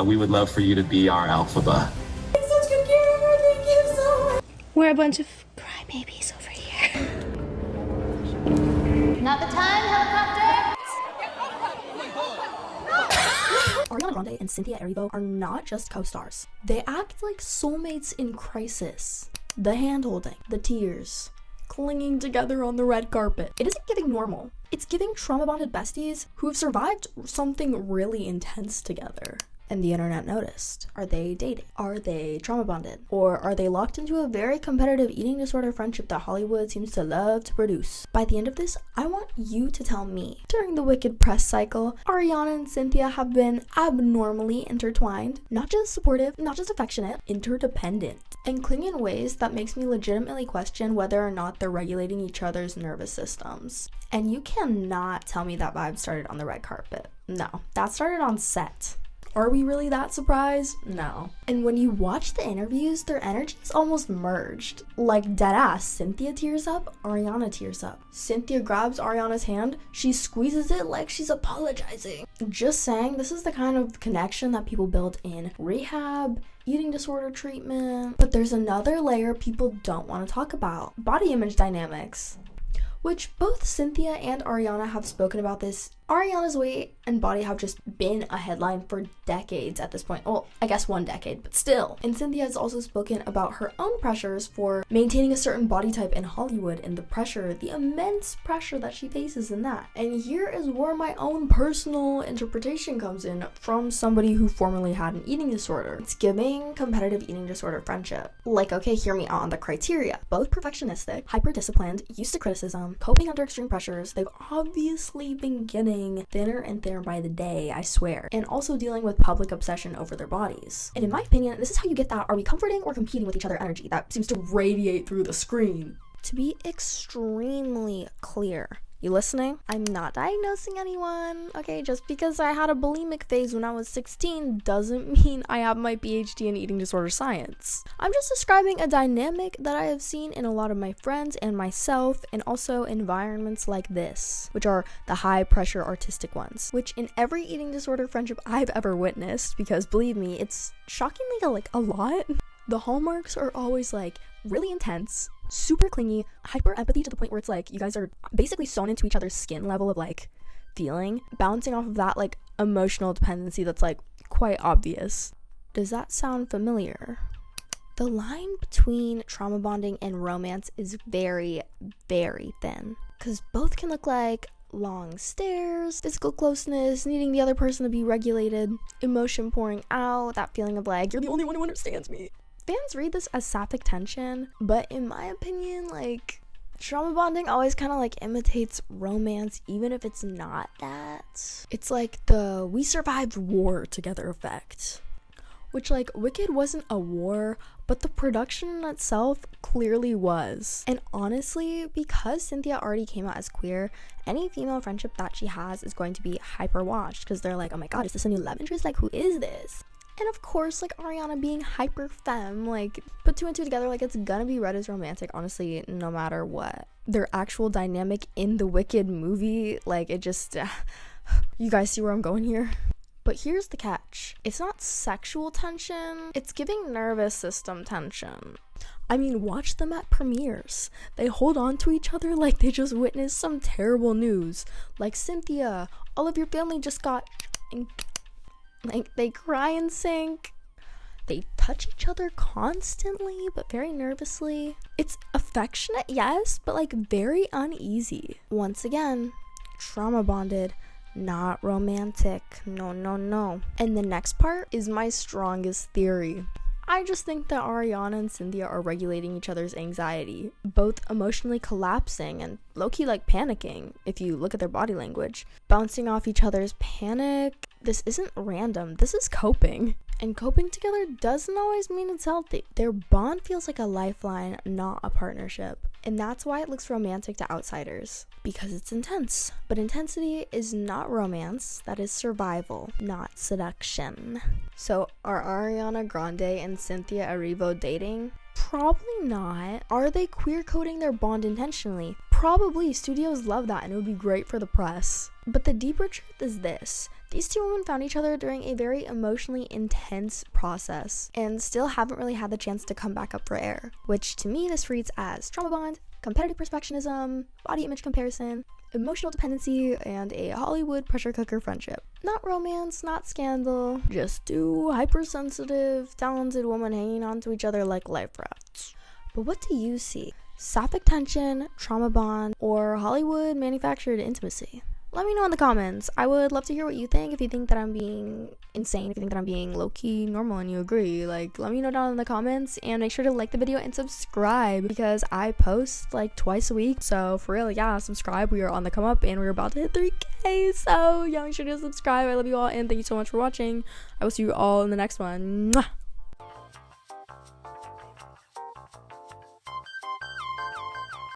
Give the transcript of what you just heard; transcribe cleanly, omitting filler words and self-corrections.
we would love for you to be our alphaba. Such good camera, thank you so much. We're a bunch of crybabies over here. Not the time, helicopter! Ariana Grande and Cynthia Erivo are not just co-stars. They act like soulmates in crisis. The hand-holding, the tears, clinging together on the red carpet. It isn't giving normal. It's giving trauma-bonded besties who have survived something really intense together. And the internet noticed. Are they dating? Are they trauma bonded? Or are they locked into a very competitive eating disorder friendship that Hollywood seems to love to produce? By the end of this, I want you to tell me. During the Wicked press cycle, Ariana and Cynthia have been abnormally intertwined. Not just supportive, not just affectionate, interdependent. And cling in ways that makes me legitimately question whether or not they're regulating each other's nervous systems. And you cannot tell me that vibe started on the red carpet. No, that started on set. Are we really that surprised? No. And when you watch the interviews, their energies almost merged. Like deadass, Cynthia tears up, Ariana tears up. Cynthia grabs Ariana's hand, she squeezes it like she's apologizing. Just saying, this is the kind of connection that people build in rehab, eating disorder treatment. But there's another layer people don't want to talk about. Body image dynamics. Which both Cynthia and Ariana have spoken about this. Ariana's weight and body have just been a headline for decades at this point. Well, I guess 1 decade, but still. And Cynthia has also spoken about her own pressures for maintaining a certain body type in Hollywood and the pressure, the immense pressure that she faces in that. And here is where my own personal interpretation comes in from somebody who formerly had an eating disorder. It's giving competitive eating disorder friendship. Like, okay, hear me out on the criteria. Both perfectionistic, hyper-disciplined, used to criticism, coping under extreme pressures. They've obviously been getting thinner and thinner by the day, I swear, and also dealing with public obsession over their bodies. And in my opinion, this is how you get that are we comforting or competing with each other energy that seems to radiate through the screen. To be extremely clear, you listening? I'm not diagnosing anyone, okay? Just because I had a bulimic phase when I was 16 doesn't mean I have my PhD in eating disorder science. I'm just describing a dynamic that I have seen in a lot of my friends and myself, and also environments like this, which are the high pressure artistic ones, which in every eating disorder friendship I've ever witnessed, because believe me, it's shockingly like a lot. The hallmarks are always like really intense, super clingy, hyper empathy to the point where it's like you guys are basically sewn into each other's skin level of like feeling, bouncing off of that like emotional dependency that's like quite obvious. Does that sound familiar? The line between trauma bonding and romance is very, very thin, because both can look like long stares, physical closeness, needing the other person to be regulated, emotion pouring out, that feeling of like you're the only one who understands me. Fans read this as sapphic tension, but in my opinion, like, trauma bonding always kind of like imitates romance, even if it's not that. It's like the we survived war together effect. Which, like, Wicked wasn't a war, but the production in itself clearly was. And honestly, because Cynthia already came out as queer, any female friendship that she has is going to be hyper watched, because they're like, oh my god, is this a new love interest? Like, who is this? And of course, like, Ariana being hyper femme, like, put 2 and 2 together, like, it's gonna be read as romantic, honestly, no matter what. Their actual dynamic in the Wicked movie, like, it just, you guys see where I'm going here? But here's the catch. It's not sexual tension, it's giving nervous system tension. I mean, watch them at premieres. They hold on to each other like they just witnessed some terrible news. Like, Cynthia, all of your family just got... Like, they cry in sync. They touch each other constantly, but very nervously. It's affectionate, yes, but like very uneasy. Once again, trauma bonded, not romantic. No, no, no. And the next part is my strongest theory. I just think that Ariana and Cynthia are regulating each other's anxiety, both emotionally collapsing and low-key like panicking, if you look at their body language. Bouncing off each other's panic. This isn't random, this is coping. And coping together doesn't always mean it's healthy. Their bond feels like a lifeline, not a partnership. And that's why it looks romantic to outsiders. Because it's intense. But intensity is not romance, that is survival, not seduction. So are Ariana Grande and Cynthia Erivo dating? Probably not. Are they queer coding their bond intentionally? Probably. Studios love that and it would be great for the press. But the deeper truth is this. These two women found each other during a very emotionally intense process and still haven't really had the chance to come back up for air, which to me this reads as trauma bond, competitive perfectionism, body image comparison, emotional dependency, and a Hollywood pressure cooker friendship. Not romance, not scandal, just two hypersensitive, talented women hanging on to each other like life rafts. But what do you see? Sapphic tension, trauma bond, or Hollywood manufactured intimacy? Let me know in the comments. I would love to hear what you think. If you think that I'm being insane, if you think that I'm being low-key normal and you agree, like, let me know down in the comments, and make sure to like the video and subscribe because I post like twice a week. So for real, yeah, subscribe. We are on the come up and we're about to hit 3K. So yeah, make sure to subscribe. I love you all and thank you so much for watching. I will see you all in the next one. Mwah!